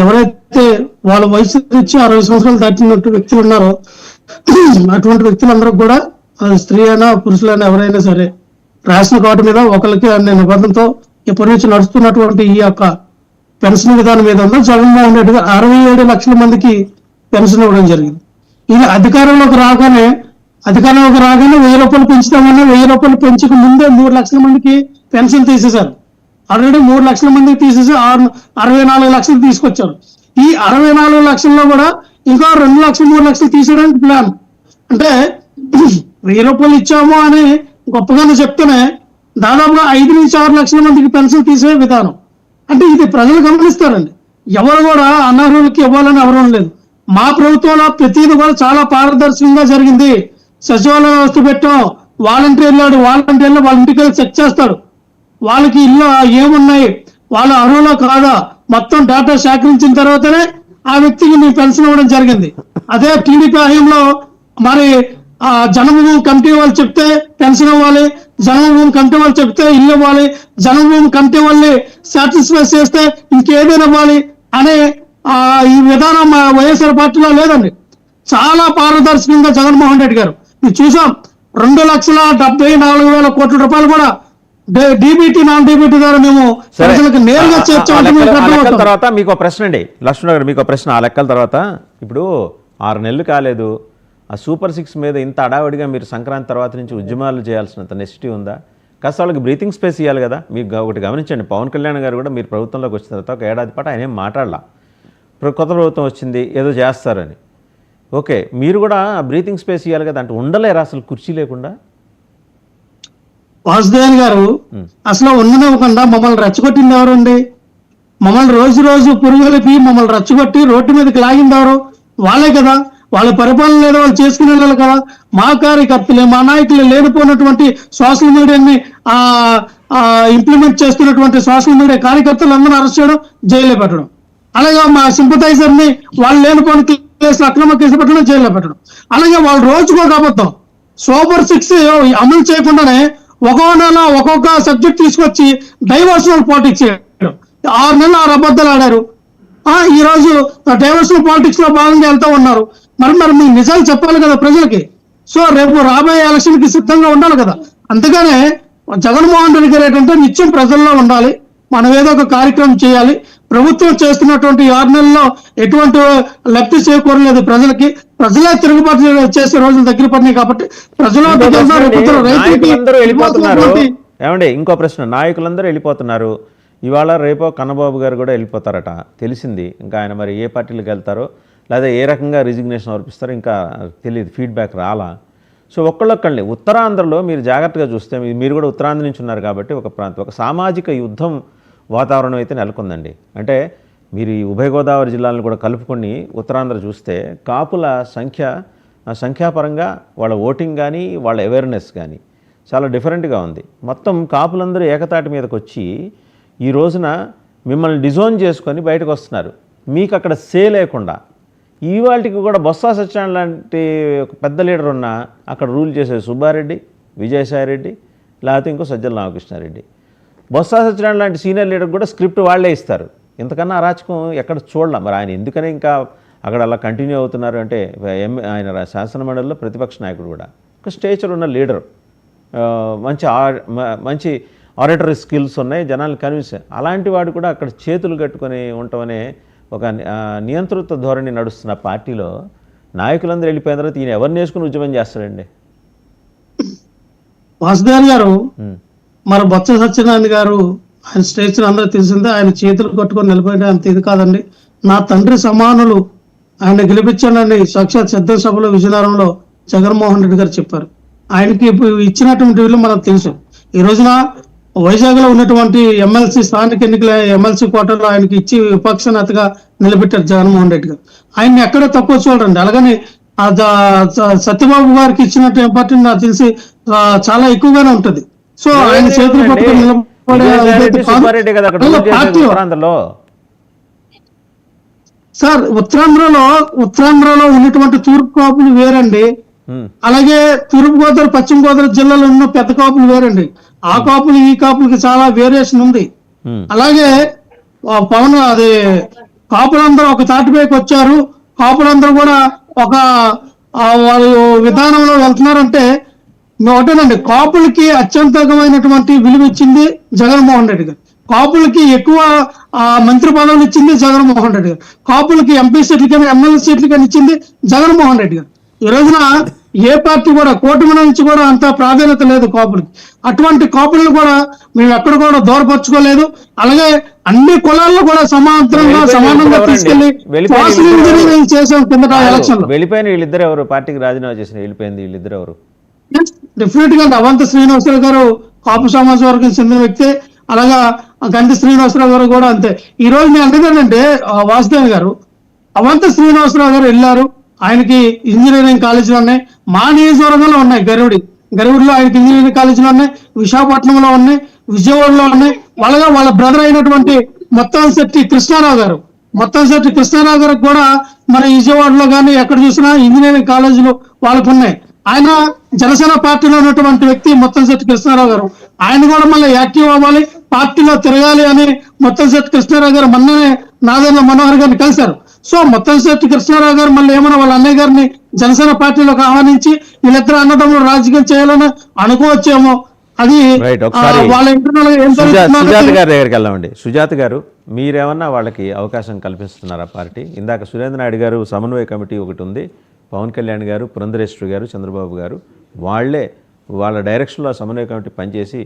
ఎవరైతే వాళ్ళ వయసు నుంచి 60 సంవత్సరాలు దాటినట్టు వ్యక్తులు ఉన్నారో అటువంటి వ్యక్తులందరూ కూడా స్త్రీ అయినా పురుషులైనా ఎవరైనా సరే రేషన్ కార్డు మీద ఒకరికి అనే నిబంధనతో ఇప్పటి నుంచి నడుస్తున్నటువంటి ఈ యొక్క పెన్షన్ విధానం మీద ఉందో జగన్మోహన్ రెడ్డి గారు 67 లక్షల మందికి పెన్షన్ ఇవ్వడం జరిగింది. ఇది అధికారంలోకి రాగానే 1000 రూపాయలు పెంచుతామని 1000 రూపాయలు పెంచక ముందే 3 లక్షల మందికి పెన్షన్ తీసేశారు. ఆల్రెడీ 3 లక్షల మందికి తీసేసి 64 లక్షలు తీసుకొచ్చారు. ఈ 64 లక్షల్లో కూడా ఇంకా 2 లక్షలు 3 లక్షలు తీసేయడానికి ప్లాన్. అంటే 1000 రూపాయలు ఇచ్చాము అని గొప్పగానే చెప్తేనే దాదాపుగా 5 నుంచి 6 లక్షల మందికి పెన్షన్ తీసే విధానం. అంటే ఇది ప్రజలు గమనిస్తారండి. ఎవరు కూడా అనర్హులకి ఇవ్వాలని ఎవరూ లేదు. మా ప్రభుత్వంలో ప్రతిదీ కూడా చాలా పారదర్శకంగా జరిగింది. సచివాలయ వ్యవస్థ పెట్టాం, వాలంటీర్లు వాళ్ళ ఇంటికి వెళ్ళి చెక్ చేస్తాడు, వాళ్ళకి ఇల్లు ఏమున్నాయి, వాళ్ళ అర్హులో కాదా మొత్తం డేటా సేకరించిన తర్వాతనే ఆ వ్యక్తికి మీ పెన్షన్ ఇవ్వడం జరిగింది. అదే టీడీపీ హయాంలో మరి జన్మభూమి కమిటీ వాళ్ళు చెప్తే పెన్షన్ ఇవ్వాలి, జన్మభూమి కమిటీ వాళ్ళు చెప్తే ఇల్లు ఇవ్వాలి, జన్మభూమి కమిటీ వాళ్ళని సాటిస్ఫై చేస్తే ఇంకేదైనా ఇవ్వాలి అనే ఈ విధానం వైఎస్ఆర్ పార్టీలో లేదండి. చాలా పారదర్శకంగా జగన్మోహన్ రెడ్డి గారు ఇది చూసాం. 2,74,000 కోట్ల రూపాయలు కూడా డీబీటీ నాన్ డీబీటీ ద్వారా మేము ప్రజలకు నేరుగా చేర్చాం. తర్వాత మీకు ప్రశ్న అండి లక్ష్మణ్ గారు, మీకు ప్రశ్న. ఆ లెక్కల తర్వాత ఇప్పుడు 6 నెలలు కాలేదు, ఆ సూపర్ 6 మీద ఇంత అడావిడిగా మీరు సంక్రాంతి తర్వాత నుంచి ఉద్యమాలు చేయాల్సినంత నెసిటీ ఉందా? కాస్త వాళ్ళకి బ్రీతింగ్ స్పేస్ ఇవ్వాలి కదా. మీకు ఒకటి గమనించండి, పవన్ కళ్యాణ్ గారు కూడా మీరు ప్రభుత్వంలోకి వచ్చిన తర్వాత 1 ఏడాది పాటు ఆయన ఏం మాట్లాడలా. కొత్త ప్రభుత్వం వచ్చింది ఏదో చేస్తారని. ఓకే, మీరు కూడా బ్రీతింగ్ స్పేస్ ఇవ్వాలి కదా. అంటే ఉండలేరా అసలు కుర్చీ లేకుండా? వాసుదేవన్ గారు అసలు ఉండనివ్వకుండా మమ్మల్ని రెచ్చగొట్టింది ఎవరండి? మమ్మల్ని రోజు పురుగులపి మమ్మల్ని రెచ్చగొట్టి రోడ్డు మీదకి లాగింది ఎవరు? వాళ్ళే కదా. వాళ్ళ పరిపాలన లేదో వాళ్ళు చేసుకునే వాళ్ళు కదా. మా కార్యకర్తలే, మా నాయకులు లేనిపోయినటువంటి సోషల్ మీడియాని ఇంప్లిమెంట్ చేస్తున్నటువంటి సోషల్ మీడియా కార్యకర్తలు అందరూ అరెస్ట్ చేయడం, జైల్లో పెట్టడం. అలాగే మా సింపథైజర్ ని వాళ్ళు లేనిపోయిన కేసులు అక్రమ కేసులు పెట్టడం, జైల్లో పెట్టడం. అలాగే వాళ్ళు రోజుకో అబద్ధం. సూపర్ 6 అమలు చేయకుండానే ఒక్కొక్క నెల ఒక్కొక్క సబ్జెక్ట్ తీసుకొచ్చి డైవర్షనల్ పాలిటిక్స్ చేయడం. 6 నెలలు 6 అబద్ధాలు ఆడారు. ఈ రోజు డైవర్షనల్ పాలిటిక్స్ లో భాగంగా వెళ్తూ ఉన్నారు. మరి మీకు నిజాలు చెప్పాలి కదా ప్రజలకి. సో రేపు రాబోయే ఎలక్షన్ కి సిద్ధంగా ఉండాలి కదా. అందుకనే జగన్మోహన్ రెడ్డి గారు ఏంటంటే నిత్యం ప్రజల్లో ఉండాలి, మనం ఏదో ఒక కార్యక్రమం చేయాలి. ప్రభుత్వం చేస్తున్నటువంటి 6 నెలల్లో ఎటువంటి లబ్ధి చేకూరలేదు ప్రజలకి. ప్రజలే తిరుగుబాటు చేసే రోజులు దగ్గర పడినాయి కాబట్టి ఏమండి ఇంకో ప్రశ్న, నాయకులందరూ వెళ్ళిపోతున్నారు. ఇవాళ రేపో కన్నబాబు గారు కూడా వెళ్ళిపోతారట తెలిసింది. ఇంకా ఆయన మరి ఏ పార్టీలకు వెళ్తారో లేదా ఏ రకంగా రిజిగ్నేషన్ అర్పిస్తారో ఇంకా తెలియదు, ఫీడ్బ్యాక్ రాలా. సో ఒక్కళ్ళొక్కళ్ళని ఉత్తరాంధ్రలో మీరు జాగ్రత్తగా చూస్తే, మీరు కూడా ఉత్తరాంధ్ర నుంచి ఉన్నారు కాబట్టి ఒక సామాజిక యుద్ధం వాతావరణం అయితే నెలకొందండి. అంటే మీరు ఈ ఉభయ గోదావరి జిల్లాలను కూడా కలుపుకొని ఉత్తరాంధ్ర చూస్తే కాపుల సంఖ్యాపరంగా వాళ్ళ ఓటింగ్ కానీ వాళ్ళ అవేర్నెస్ కానీ చాలా డిఫరెంట్గా ఉంది. మొత్తం కాపులందరూ ఏకతాటి మీదకి వచ్చి ఈ రోజున మిమ్మల్ని డిజోన్ చేసుకొని బయటకు వస్తున్నారు. మీకు అక్కడ సే లేకుండా ఇవాళకి కూడా బొత్స సత్యనారాయణ లాంటి ఒక పెద్ద లీడర్ ఉన్న అక్కడ రూల్ చేసే సుబ్బారెడ్డి, విజయసాయిరెడ్డి, లేకపోతే ఇంకో సజ్జల రామకృష్ణారెడ్డి. బొత్స సత్యనారాయణ లాంటి సీనియర్ లీడర్ కూడా స్క్రిప్ట్ వాళ్లే ఇస్తారు. ఇంతకన్నా అరాచకం ఎక్కడ చూడలేం. మరి ఆయన ఎందుకని ఇంకా అక్కడ అలా కంటిన్యూ అవుతున్నారు అంటే ఆయన శాసనమండలిలో ప్రతిపక్ష నాయకుడు కూడా ఒక స్టేచర్ ఉన్న లీడర్, మంచి ఆరేటరీ స్కిల్స్ ఉన్నాయి, జనాలు కన్విన్స్. అలాంటి వాడు కూడా అక్కడ చేతులు కట్టుకొని ఉండటమనే ఒక నియంతృత్వ ధోరణి నడుస్తున్న పార్టీలో నాయకులందరూ వెళ్ళిపోయిన తర్వాత ఈయన ఎవరిని వేసుకుని ఉద్యమం చేస్తాడండి? వాసుదేవ్ గారు, మన బొత్స సత్యనారాయణ గారు ఆయన స్టేచర్ అందరూ తెలిసిందే. ఆయన చేతులు కట్టుకొని నిలబడే అంత ఇది కాదండి. నా తండ్రి సమానులు ఆయన గెలిపించానని సాక్షాత్ సిద్ధ సభలో విజయనగరంలో జగన్మోహన్ రెడ్డి గారు చెప్పారు. ఆయనకి ఇచ్చినటువంటి వీళ్ళు మనకు తెలుసు. ఈ రోజున వైజాగ్ లో ఉన్నటువంటి ఎమ్మెల్సీ స్థానిక ఎన్నికల ఎమ్మెల్సీ కోటలో ఆయనకి ఇచ్చి విపక్ష నేతగా నిలబెట్టారు జగన్మోహన్ రెడ్డి గారు. ఆయన్ని ఎక్కడ తక్కువ చూడండి. అలాగని సత్యబాబు గారికి ఇచ్చినట్టు ఇంపార్టెంట్ నాకు తెలిసి చాలా ఎక్కువగానే ఉంటది. సో ఆయన చేతులు పట్టుకొని సార్ ఉత్తరాంధ్రలో ఉన్నటువంటి తూర్పు కాపులు వేరండి. అలాగే తూర్పు గోదావరి పశ్చిమ గోదావరి జిల్లాలో ఉన్న పెద్ద కాపులు వేరండి. ఆ కాపులు ఈ కాపులకి చాలా వేరియేషన్ ఉంది. అలాగే కాపులందరూ ఒక తాటిపైకి వచ్చారు, కాపులందరూ కూడా ఒక వాళ్ళు విధానంలో వెళ్తున్నారంటే ఒకటేనండి, కాపులకి అత్యంతమైనటువంటి విలువ ఇచ్చింది జగన్మోహన్ రెడ్డి గారు. కాపులకి ఎక్కువ మంత్రి పదవులు ఇచ్చింది జగన్మోహన్ రెడ్డి గారు. కాపులకి ఎంపీ సీట్లు కానీ ఎమ్మెల్యే సీట్లు కానీ ఇచ్చింది జగన్మోహన్ రెడ్డి గారు. ఈ రోజున ఏ పార్టీ కూడా కూటమి నుంచి కూడా అంత ప్రాధాన్యత లేదు కాపులకి. అటువంటి కాపులను కూడా మేము ఎక్కడ కూడా దూరపరచుకోలేదు. అలాగే అన్ని కులాల్లో కూడా సమానంగా తీసుకెళ్లి సోషల్ ఇంజనీరింగ్ చేసాం కిందట ఎలక్షన్ లో. వెళ్ళిపోయిన వీళ్ళిద్దరు ఎవరు? పార్టీకి రాజీనామా చేసిన వెళ్ళిపోయింది వీళ్ళిద్దరు ఎవరు? డెఫినెట్ గా అవంతి శ్రీనివాసరావు గారు కాపు సమాజ వర్గం చెందిన వ్యక్తి, అలాగా గంటి శ్రీనివాసరావు గారు కూడా అంతే. ఈ రోజు నేను అడిగానంటే వాసుదేవ్ గారు, అవంతి శ్రీనివాసరావు గారు వెళ్ళారు, ఆయనకి ఇంజనీరింగ్ కాలేజీలు ఉన్నాయి, మా నియోజకవర్గంలో ఉన్నాయి, గరివుడిలో ఆయనకి ఇంజనీరింగ్ కాలేజీలు ఉన్నాయి, విశాఖపట్నంలో ఉన్నాయి, విజయవాడలో ఉన్నాయి. వాళ్ళ బ్రదర్ అయినటువంటి మొత్తంశెట్టి కృష్ణారావు గారికి కూడా మరి విజయవాడలో కానీ ఎక్కడ చూసినా ఇంజనీరింగ్ కాలేజీలు వాళ్ళకు ఉన్నాయి. ఆయన జనసేన పార్టీలో ఉన్నటువంటి వ్యక్తి మొత్తంశెట్టి కృష్ణారావు గారు. ఆయన కూడా మళ్ళీ యాక్టివ్ అవ్వాలి, పార్టీలో తిరగాలి అని మొత్తంశెట్టి కృష్ణారావు గారు మొన్ననే నాదెండ్ల మనోహర్ గారిని కలిశారు. సో మొత్తంశెట్టి కృష్ణారావు గారు మళ్ళీ ఏమన్నా వాళ్ళ అన్నయ్య గారిని జనసేన పార్టీలోకి ఆహ్వానించి వీళ్ళిద్దరు అన్నదమ్ములు రాజకీయం చేయాలని అనుకోవచ్చేమో. అది వాళ్ళ ఇంటర్నల్ సుజాత గారి దగ్గరికి వెళ్దామండి. సుజాత గారు, మీరేమన్నా వాళ్ళకి అవకాశం కల్పిస్తున్నారా పార్టీ? ఇందాక సురేంద్ర నాయుడు గారు సమన్వయ కమిటీ ఒకటి ఉంది, పవన్ కళ్యాణ్ గారు, పురంధరేశ్వరి గారు, చంద్రబాబు గారు వాళ్ళ డైరెక్షన్లో సమన్వయ కమిటీ పనిచేసి